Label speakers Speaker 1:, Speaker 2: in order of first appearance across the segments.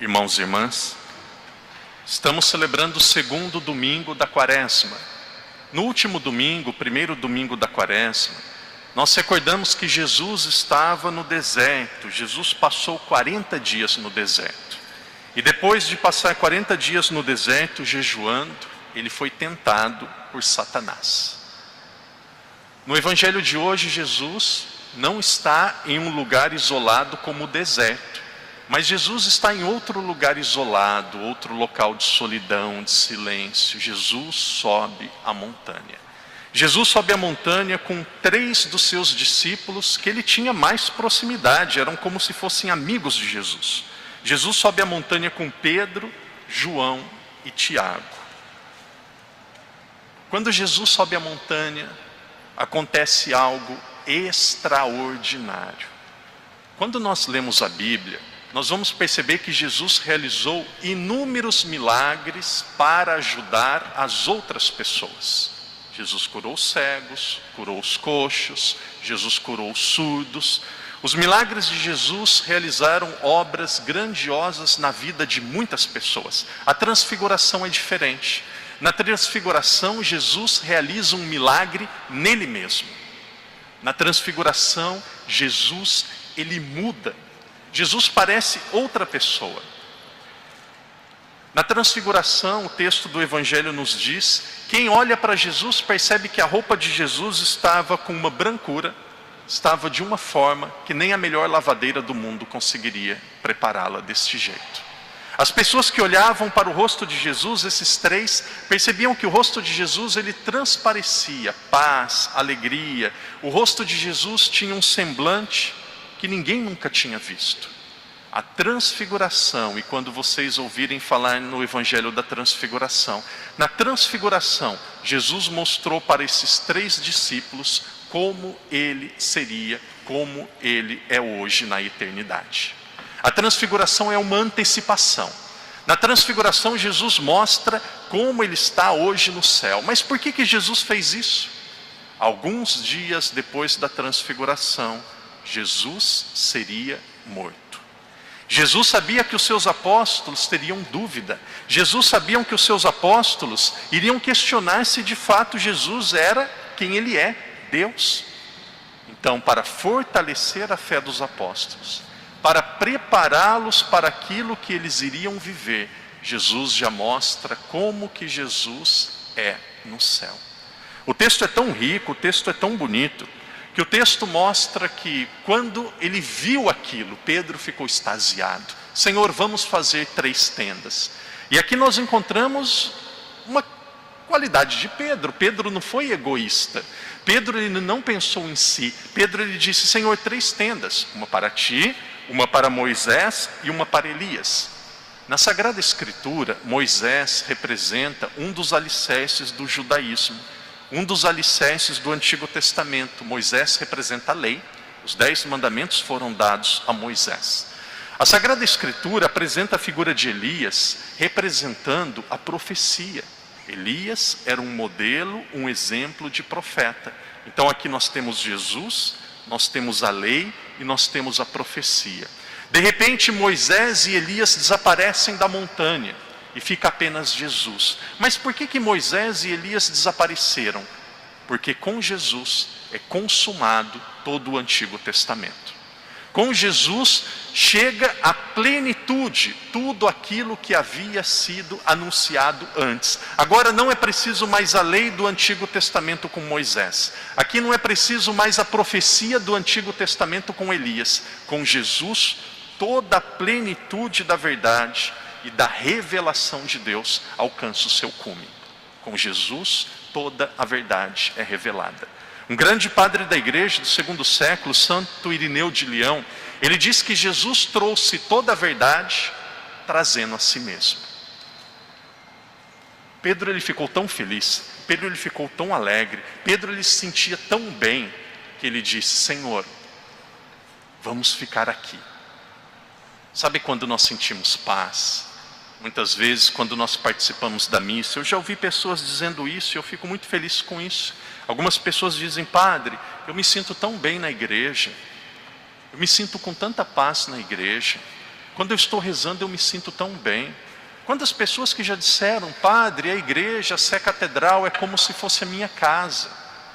Speaker 1: Irmãos e irmãs, estamos celebrando o segundo domingo da Quaresma. No último domingo, o primeiro domingo da Quaresma, nós recordamos que Jesus estava no deserto. Jesus passou 40 dias no deserto. E depois de passar 40 dias no deserto, jejuando, ele foi tentado por Satanás. No evangelho de hoje, Jesus não está em um lugar isolado como o deserto. Mas Jesus está em outro lugar isolado, outro local de solidão, de silêncio. Jesus sobe a montanha. Jesus sobe a montanha com 3 dos seus discípulos que ele tinha mais proximidade, eram como se fossem amigos de Jesus. Jesus sobe a montanha com Pedro, João e Tiago. Quando Jesus sobe a montanha, acontece algo extraordinário. Quando nós lemos a Bíblia, nós vamos perceber que Jesus realizou inúmeros milagres para ajudar as outras pessoas. Jesus curou os cegos, curou os coxos, Jesus curou os surdos. Os milagres de Jesus realizaram obras grandiosas na vida de muitas pessoas. A transfiguração é diferente. Na transfiguração, Jesus realiza um milagre nele mesmo. Na transfiguração, Jesus, ele muda. Jesus parece outra pessoa. Na transfiguração, o texto do Evangelho nos diz, quem olha para Jesus percebe que a roupa de Jesus estava com uma brancura, estava de uma forma que nem a melhor lavadeira do mundo conseguiria prepará-la deste jeito. As pessoas que olhavam para o rosto de Jesus, esses 3, percebiam que o rosto de Jesus, ele transparecia paz, alegria. O rosto de Jesus tinha um semblante que ninguém nunca tinha visto. A transfiguração, e quando vocês ouvirem falar no Evangelho da Transfiguração, na transfiguração, Jesus mostrou para esses 3 discípulos como ele seria, como ele é hoje na eternidade. A transfiguração é uma antecipação. Na transfiguração, Jesus mostra como ele está hoje no céu. Mas por que Jesus fez isso? Alguns dias depois da transfiguração, Jesus seria morto. Jesus sabia que os seus apóstolos teriam dúvida. Jesus sabia que os seus apóstolos iriam questionar se de fato Jesus era quem ele é, Deus. Então, para fortalecer a fé dos apóstolos, para prepará-los para aquilo que eles iriam viver, Jesus já mostra como que Jesus é no céu. O texto é tão rico, o texto é tão bonito, que o texto mostra que quando ele viu aquilo, Pedro ficou extasiado. Senhor, vamos fazer 3 tendas. E aqui nós encontramos uma qualidade de Pedro. Pedro não foi egoísta. Pedro ele não pensou em si. Pedro ele disse, Senhor, 3 tendas. Uma para ti, uma para Moisés e uma para Elias. Na Sagrada Escritura, Moisés representa um dos alicerces do judaísmo. Um dos alicerces do Antigo Testamento. Moisés representa a lei. Os 10 mandamentos foram dados a Moisés. A Sagrada Escritura apresenta a figura de Elias representando a profecia. Elias era um modelo, um exemplo de profeta. Então aqui nós temos Jesus, nós temos a lei e nós temos a profecia. De repente Moisés e Elias desaparecem da montanha. E fica apenas Jesus. Mas por que Moisés e Elias desapareceram? Porque com Jesus é consumado todo o Antigo Testamento. Com Jesus chega a plenitude, tudo aquilo que havia sido anunciado antes. Agora não é preciso mais a lei do Antigo Testamento com Moisés. Aqui não é preciso mais a profecia do Antigo Testamento com Elias. Com Jesus, toda a plenitude da verdade e da revelação de Deus alcança o seu cume. Com Jesus, toda a verdade é revelada. Um grande padre da igreja do 2º século, Santo Irineu de Leão, ele diz que Jesus trouxe toda a verdade, trazendo a si mesmo. Pedro ele ficou tão feliz, Pedro ele ficou tão alegre, Pedro ele se sentia tão bem, que ele disse, Senhor, vamos ficar aqui. Sabe quando nós sentimos paz? Muitas vezes, quando nós participamos da missa, eu já ouvi pessoas dizendo isso e eu fico muito feliz com isso. Algumas pessoas dizem, padre, eu me sinto tão bem na igreja, eu me sinto com tanta paz na igreja. Quando eu estou rezando, eu me sinto tão bem. Quantas pessoas que já disseram: padre, a igreja, a Sé Catedral é como se fosse a minha casa,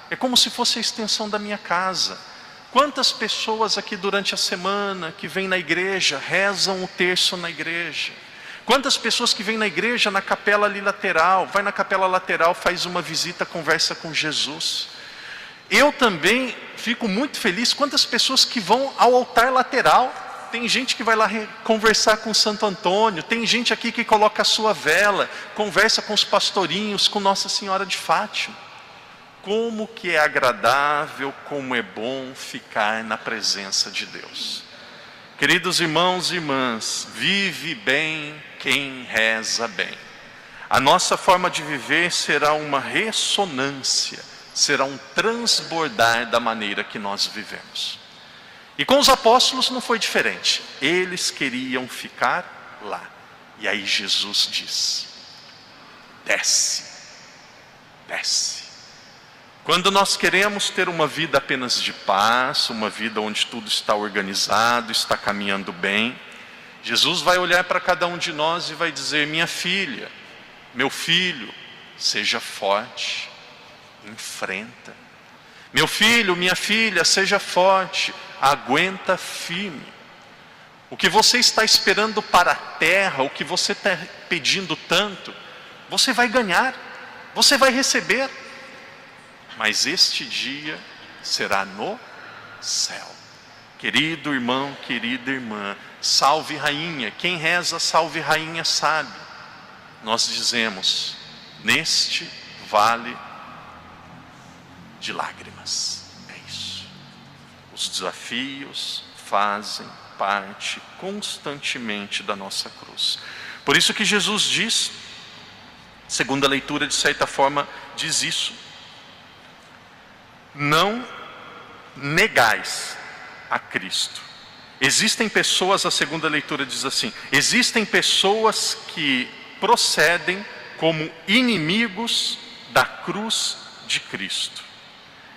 Speaker 1: é como se fosse a extensão da minha casa. Quantas pessoas aqui durante a semana que vêm na igreja, rezam o terço na igreja. Quantas pessoas que vêm na igreja, na capela ali lateral, vai na capela lateral, faz uma visita, conversa com Jesus. Eu também fico muito feliz, quantas pessoas que vão ao altar lateral. Tem gente que vai lá conversar com Santo Antônio, tem gente aqui que coloca a sua vela, conversa com os pastorinhos, com Nossa Senhora de Fátima. Como que é agradável, como é bom ficar na presença de Deus. Queridos irmãos e irmãs, vive bem quem reza bem. A nossa forma de viver será uma ressonância, será um transbordar da maneira que nós vivemos. E com os apóstolos não foi diferente. Eles queriam ficar lá. E aí Jesus diz: desce, desce. Quando nós queremos ter uma vida apenas de paz, uma vida onde tudo está organizado, está caminhando bem, Jesus vai olhar para cada um de nós e vai dizer: minha filha, meu filho, seja forte, enfrenta. Meu filho, minha filha, seja forte, aguenta firme. O que você está esperando para a terra, o que você está pedindo tanto, você vai ganhar, você vai receber. Mas este dia será no céu. Querido irmão, querida irmã, salve rainha. Quem reza salve rainha sabe. Nós dizemos: neste vale de lágrimas. É isso. Os desafios fazem parte constantemente da nossa cruz. Por isso que Jesus diz, segunda leitura de certa forma diz isso: não negais a Cristo. Existem pessoas, a segunda leitura diz assim: existem pessoas que procedem como inimigos da cruz de Cristo.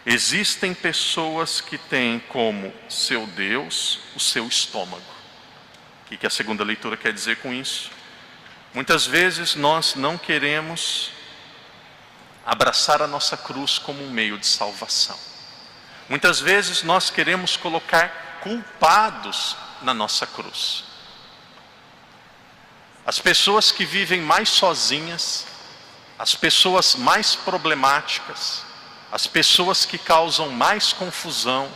Speaker 1: Existem pessoas que têm como seu Deus o seu estômago. O que a segunda leitura quer dizer com isso? Muitas vezes nós não queremos abraçar a nossa cruz como um meio de salvação. Muitas vezes nós queremos colocar culpados na nossa cruz. As pessoas que vivem mais sozinhas, as pessoas mais problemáticas, as pessoas que causam mais confusão,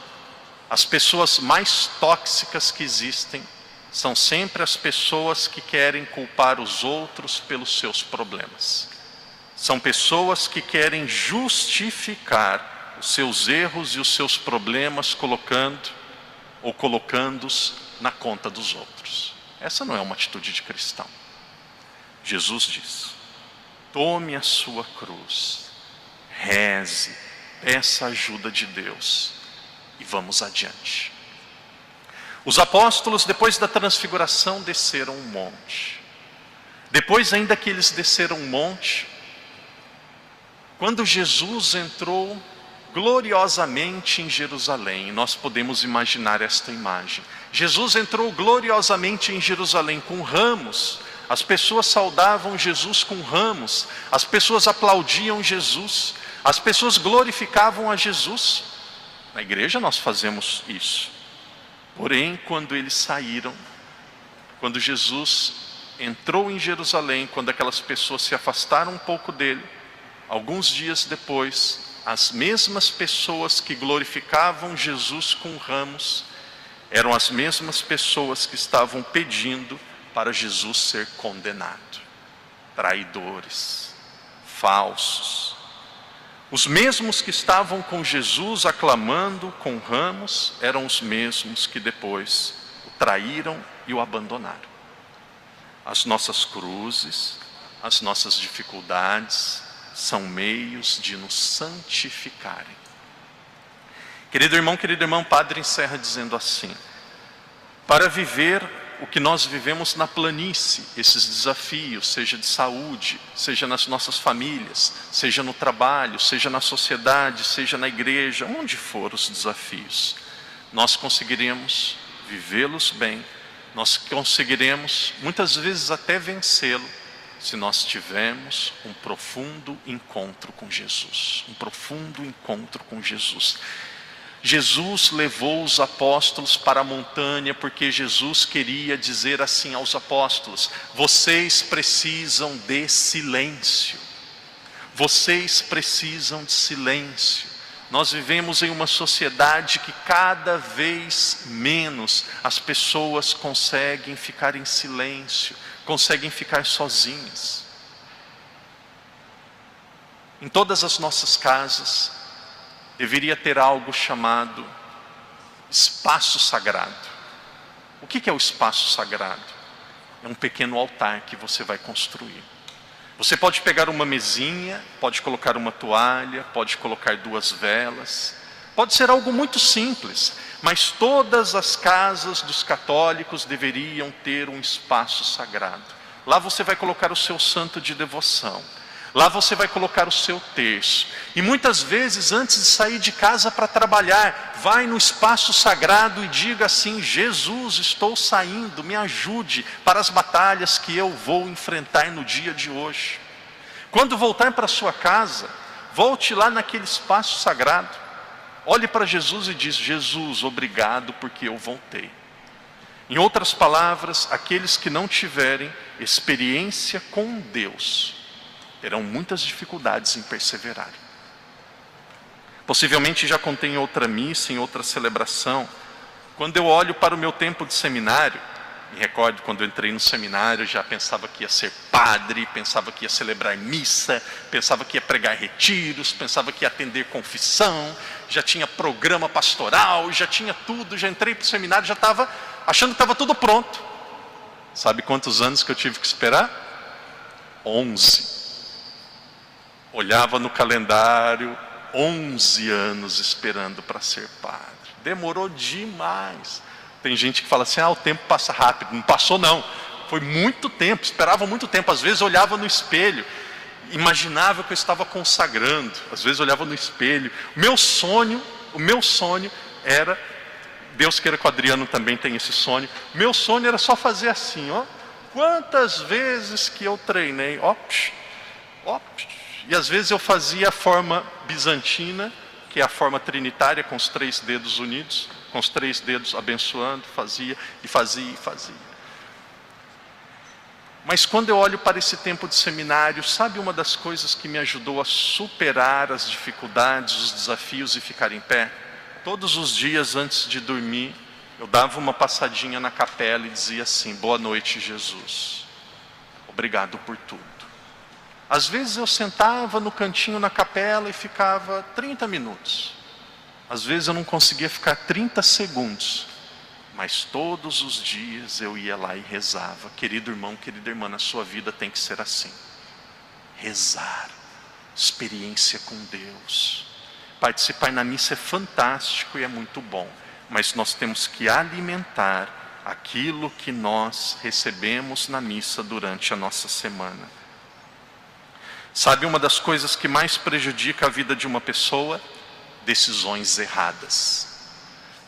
Speaker 1: as pessoas mais tóxicas que existem, são sempre as pessoas que querem culpar os outros pelos seus problemas. São pessoas que querem justificar os seus erros e os seus problemas colocando-os na conta dos outros. Essa não é uma atitude de cristão. Jesus diz: tome a sua cruz, reze, peça a ajuda de Deus e vamos adiante. Os apóstolos, depois da transfiguração, desceram um monte. Depois, ainda que eles desceram um monte, quando Jesus entrou gloriosamente em Jerusalém, nós podemos imaginar esta imagem. Jesus entrou gloriosamente em Jerusalém com ramos. As pessoas saudavam Jesus com ramos. As pessoas aplaudiam Jesus. As pessoas glorificavam a Jesus. Na igreja nós fazemos isso. Porém, quando eles saíram, quando Jesus entrou em Jerusalém, quando aquelas pessoas se afastaram um pouco dele, alguns dias depois, as mesmas pessoas que glorificavam Jesus com ramos, eram as mesmas pessoas que estavam pedindo para Jesus ser condenado. Traidores, falsos. Os mesmos que estavam com Jesus aclamando com ramos, eram os mesmos que depois o traíram e o abandonaram. As nossas cruzes, as nossas dificuldades, são meios de nos santificarem. Querido irmão, querida irmã, o padre encerra dizendo assim: para viver o que nós vivemos na planície, esses desafios, seja de saúde, seja nas nossas famílias, seja no trabalho, seja na sociedade, seja na igreja, onde for os desafios, nós conseguiremos vivê-los bem Nós conseguiremos, muitas vezes, até vencê-lo, se nós tivermos um profundo encontro com Jesus. Um profundo encontro com Jesus. Jesus levou os apóstolos para a montanha porque Jesus queria dizer assim aos apóstolos: vocês precisam de silêncio. Vocês precisam de silêncio. Nós vivemos em uma sociedade que cada vez menos as pessoas conseguem ficar em silêncio, conseguem ficar sozinhas. Em todas as nossas casas deveria ter algo chamado espaço sagrado. O que é o espaço sagrado? É um pequeno altar que você vai construir. Você pode pegar uma mesinha, pode colocar uma toalha, pode colocar 2 velas. Pode ser algo muito simples, mas todas as casas dos católicos deveriam ter um espaço sagrado. Lá você vai colocar o seu santo de devoção. Lá você vai colocar o seu terço. E muitas vezes, antes de sair de casa para trabalhar, vai no espaço sagrado e diga assim: Jesus, estou saindo, me ajude para as batalhas que eu vou enfrentar no dia de hoje. Quando voltar para sua casa, volte lá naquele espaço sagrado. Olhe para Jesus e diz: Jesus, obrigado porque eu voltei. Em outras palavras, aqueles que não tiverem experiência com Deus terão muitas dificuldades em perseverar. Possivelmente já contei em outra missa, em outra celebração. Quando eu olho para o meu tempo de seminário, me recordo quando eu entrei no seminário, já pensava que ia ser padre, pensava que ia celebrar missa, pensava que ia pregar retiros, pensava que ia atender confissão, já tinha programa pastoral, já tinha tudo, já entrei para o seminário, já estava achando que estava tudo pronto. Sabe quantos anos que eu tive que esperar? 11. Olhava no calendário, 11 anos esperando para ser padre. Demorou demais. Tem gente que fala assim: o tempo passa rápido. Não passou não, foi muito tempo, esperava muito tempo. Às vezes eu olhava no espelho, imaginava que eu estava consagrando. Às vezes eu olhava no espelho. O meu sonho era, Deus queira que o Adriano também tenha esse sonho. Meu sonho era só fazer assim, ó. Quantas vezes que eu treinei, ó. E às vezes eu fazia a forma bizantina, que é a forma trinitária, com os 3 dedos unidos, com os 3 dedos abençoando, fazia. Mas quando eu olho para esse tempo de seminário, sabe uma das coisas que me ajudou a superar as dificuldades, os desafios e ficar em pé? Todos os dias antes de dormir, eu dava uma passadinha na capela e dizia assim: boa noite, Jesus. Obrigado por tudo. Às vezes eu sentava no cantinho na capela e ficava 30 minutos. Às vezes eu não conseguia ficar 30 segundos. Mas todos os dias eu ia lá e rezava. Querido irmão, querida irmã, na sua vida tem que ser assim. Rezar. Experiência com Deus. Participar na missa é fantástico e é muito bom. Mas nós temos que alimentar aquilo que nós recebemos na missa durante a nossa semana. Sabe uma das coisas que mais prejudica a vida de uma pessoa? Decisões erradas.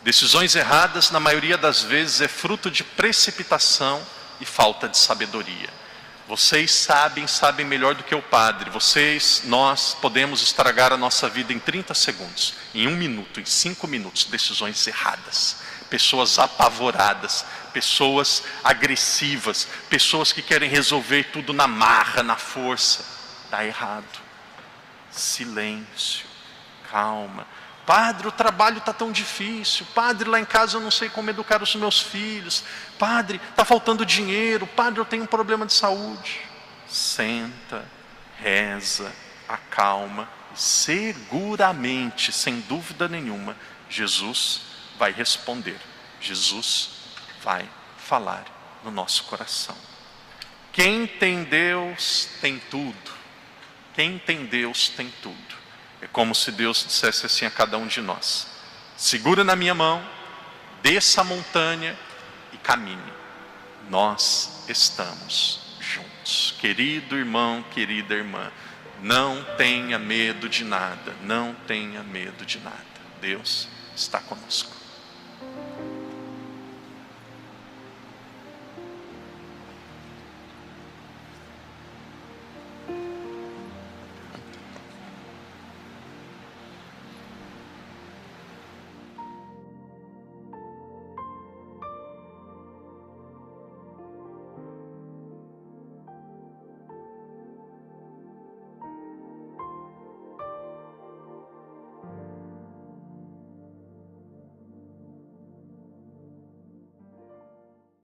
Speaker 1: Decisões erradas, na maioria das vezes, é fruto de precipitação e falta de sabedoria. Vocês sabem melhor do que o padre. Nós podemos estragar a nossa vida em 30 segundos, em 1 minuto, em 5 minutos. Decisões erradas. Pessoas apavoradas, pessoas agressivas, pessoas que querem resolver tudo na marra, na força. Dá errado. Silêncio, calma. Padre, o trabalho está tão difícil. Padre, lá em casa eu não sei como educar os meus filhos. Padre, está faltando dinheiro. Padre, eu tenho um problema de saúde. Senta, reza, acalma. Seguramente, sem dúvida nenhuma, Jesus vai responder. Jesus vai falar no nosso coração. Quem tem Deus tem tudo. Quem tem Deus tem tudo. É como se Deus dissesse assim a cada um de nós: segura na minha mão, desça a montanha e caminhe. Nós estamos juntos. Querido irmão, querida irmã, não tenha medo de nada. Não tenha medo de nada. Deus está conosco.